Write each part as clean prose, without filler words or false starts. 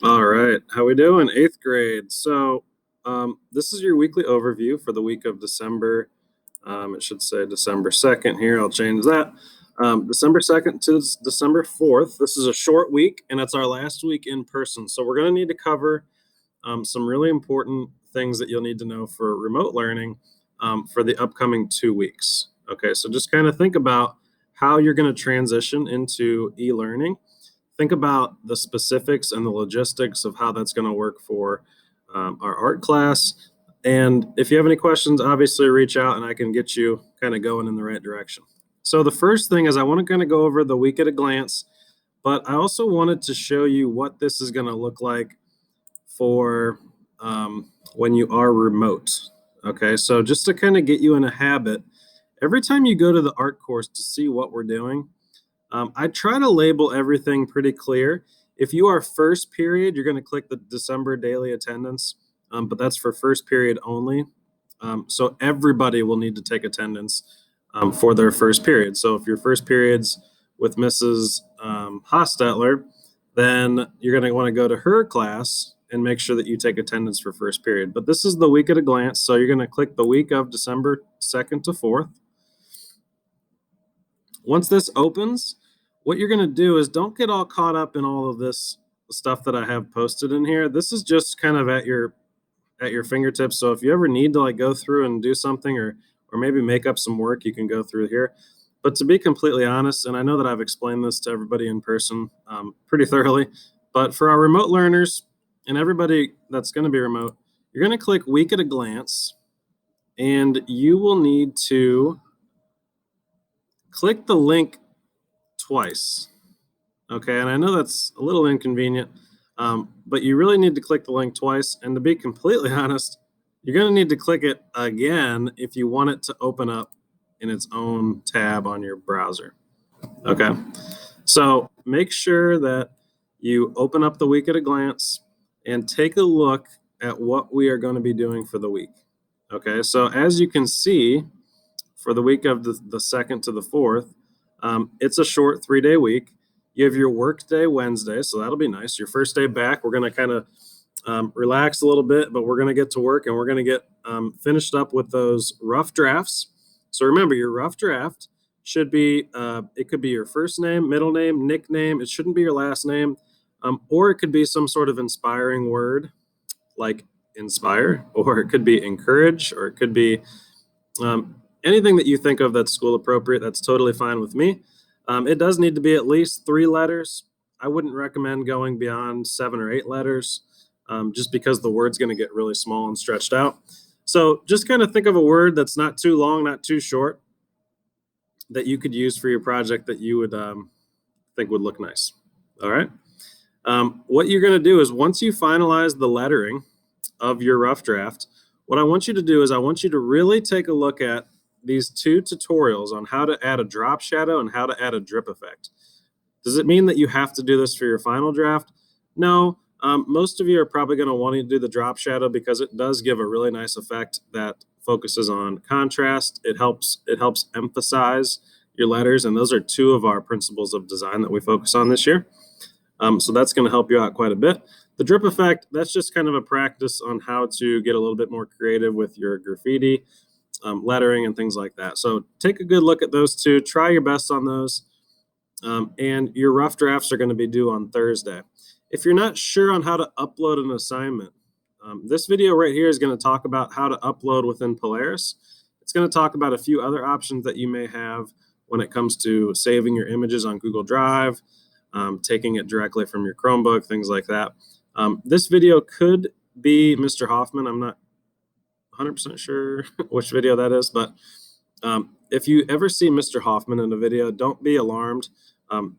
All right, how we doing? Eighth grade. This is your weekly overview for the week of December. It should say December 2nd here. I'll change that. December 2nd to December 4th. This is a short week, and it's our last week in person. So we're going to need to cover some really important things that you'll need to know for remote learning for the upcoming 2 weeks. Okay, so just kind of think about how you're going to transition into e-learning. Think about the specifics and the logistics of how that's going to work for our art class. And if you have any questions, obviously reach out and I can get you kind of going in the right direction. So the first thing is I want to kind of go over the week at a glance, but I also wanted to show you what this is going to look like for when you are remote. Okay, so just to kind of get you in a habit, every time you go to the art course to see what we're doing, I try to label everything pretty clear. If you are first period, you're going to click the December daily attendance, but that's for first period only. So everybody will need to take attendance for their first period. So if your first period's with Mrs. Hostetler, then you're going to want to go to her class and make sure that you take attendance for first period. But this is the week at a glance. So you're going to click the week of December 2nd to 4th. Once this opens, what you're going to do is don't get all caught up in all of this stuff that I have posted in here. This is just kind of at your fingertips. So if you ever need to like go through and do something or maybe make up some work, you can go through here. But to be completely honest, and I know that I've explained this to everybody in person pretty thoroughly, but for our remote learners and everybody that's going to be remote, you're going to click week at a glance, and you will need to click the link twice. Okay, and I know that's a little inconvenient, but you really need to click the link twice. And to be completely honest, you're going to need to click it again if you want it to open up in its own tab on your browser. Okay, so make sure that you open up the week at a glance and take a look at what we are going to be doing for the week. Okay, so as you can see, for the week of the 2nd to the 4th, it's a short 3-day week. You have your work day Wednesday, so that'll be nice. Your first day back, we're going to kind of relax a little bit, but we're going to get to work and we're going to get finished up with those rough drafts. So remember, your rough draft should be, it could be your first name, middle name, nickname. It shouldn't be your last name, or it could be some sort of inspiring word like inspire, or it could be encourage, or it could be anything that you think of that's school appropriate. That's totally fine with me. It does need to be at least 3 letters. I wouldn't recommend going beyond 7 or 8 letters just because the word's going to get really small and stretched out. So just kind of think of a word that's not too long, not too short, that you could use for your project that you would think would look nice. All right. What you're going to do is once you finalize the lettering of your rough draft, what I want you to do is I want you to really take a look at these 2 tutorials on how to add a drop shadow and how to add a drip effect. Does it mean that you have to do this for your final draft? No. Most of you are probably going to want to do the drop shadow because it does give a really nice effect that focuses on contrast. It helps emphasize your letters, and those are 2 of our principles of design that we focus on this year. So that's going to help you out quite a bit. The drip effect, that's just kind of a practice on how to get a little bit more creative with your graffiti, lettering, and things like that. So take a good look at those 2. Try your best on those. And your rough drafts are going to be due on Thursday. If you're not sure on how to upload an assignment, this video right here is going to talk about how to upload within Polaris. It's going to talk about a few other options that you may have when it comes to saving your images on Google Drive, taking it directly from your Chromebook, things like that. This video could be Mr. Hoffman. I'm not 100% sure which video that is, but if you ever see Mr. Hoffman in a video, don't be alarmed.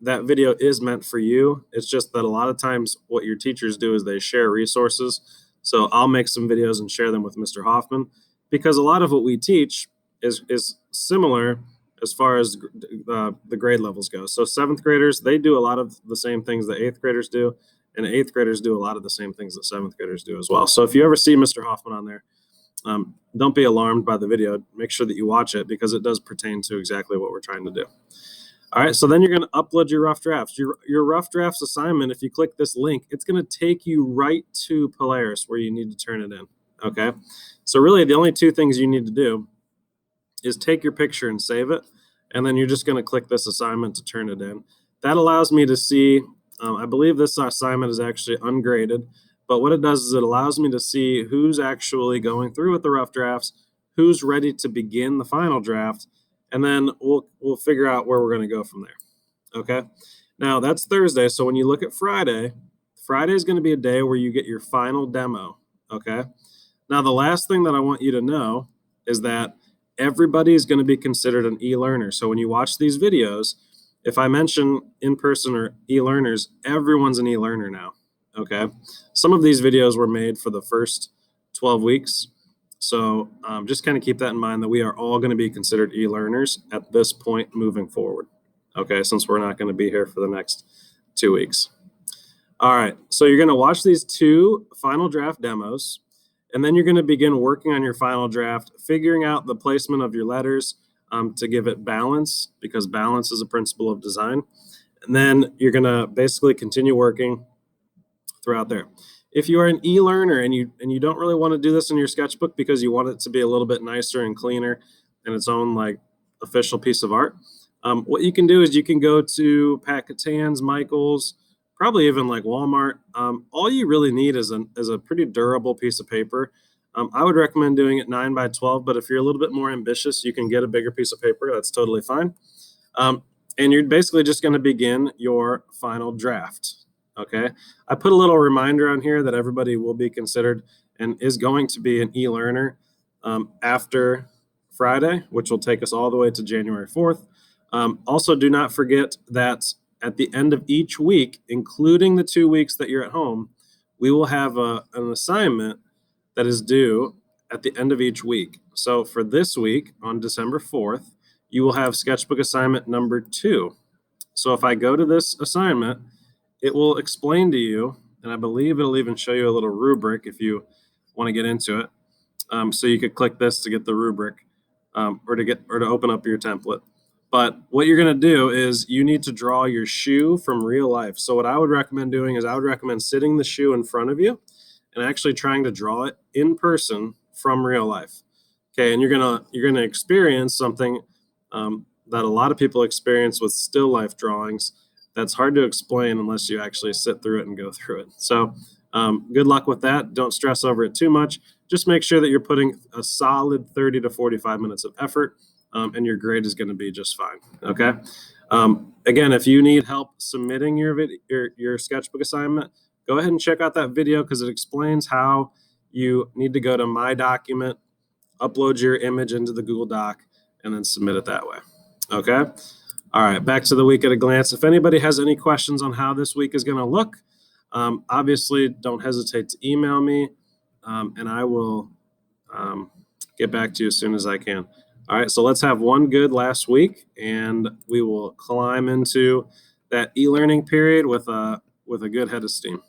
That video is meant for you. It's just that a lot of times what your teachers do is they share resources. So I'll make some videos and share them with Mr. Hoffman because a lot of what we teach is similar as far as the grade levels go. So 7th graders, they do a lot of the same things that 8th graders do, and 8th graders do a lot of the same things that 7th graders do as well. So if you ever see Mr. Hoffman on there, don't be alarmed by the video. Make sure that you watch it because it does pertain to exactly what we're trying to do. All right, so then you're going to upload your rough drafts. Your rough drafts assignment, if you click this link, it's going to take you right to Polaris where you need to turn it in. Okay, so really the only two things you need to do is take your picture and save it, and then you're just going to click this assignment to turn it in. That allows me to see, I believe this assignment is actually ungraded, but what it does is it allows me to see who's actually going through with the rough drafts, who's ready to begin the final draft, and then we'll figure out where we're going to go from there. Okay. Now that's Thursday. So when you look at Friday is going to be a day where you get your final demo. Okay. Now the last thing that I want you to know is that everybody is going to be considered an e-learner. So when you watch these videos, if I mention in-person or e-learners, everyone's an e-learner now. Okay. Some of these videos were made for the first 12 weeks. So just kind of keep that in mind that we are all going to be considered e-learners at this point moving forward. Okay, since we're not going to be here for the next 2 weeks. All right, so you're going to watch these 2 final draft demos, and then you're going to begin working on your final draft, figuring out the placement of your letters to give it balance, because balance is a principle of design. And then you're going to basically continue working throughout there. If you are an e-learner and you don't really want to do this in your sketchbook because you want it to be a little bit nicer and cleaner and its own like official piece of art, what you can do is you can go to Pat Catan's, Michael's, probably even like Walmart. All you really need is a pretty durable piece of paper. I would recommend doing it 9 by 12, but if you're a little bit more ambitious, you can get a bigger piece of paper. That's totally fine. And you're basically just going to begin your final draft. Okay, I put a little reminder on here that everybody will be considered and is going to be an e-learner after Friday, which will take us all the way to January 4th. Also, do not forget that at the end of each week, including the 2 weeks that you're at home, we will have an assignment that is due at the end of each week. So for this week, on December 4th, you will have sketchbook assignment number 2. So if I go to this assignment, it will explain to you, and I believe it'll even show you a little rubric if you want to get into it. So you could click this to get the rubric or to open up your template. But what you're going to do is you need to draw your shoe from real life. So what I would recommend doing is I would recommend sitting the shoe in front of you and actually trying to draw it in person from real life. Okay, and you're gonna experience something that a lot of people experience with still life drawings. That's hard to explain unless you actually sit through it and go through it. So good luck with that. Don't stress over it too much. Just make sure that you're putting a solid 30 to 45 minutes of effort, and your grade is going to be just fine. Okay. Again, if you need help submitting your sketchbook assignment, go ahead and check out that video because it explains how you need to go to My Document, upload your image into the Google Doc, and then submit it that way. Okay. All right, back to the week at a glance. If anybody has any questions on how this week is going to look, obviously don't hesitate to email me, and I will get back to you as soon as I can. All right, so let's have one good last week, and we will climb into that e-learning period with a good head of steam.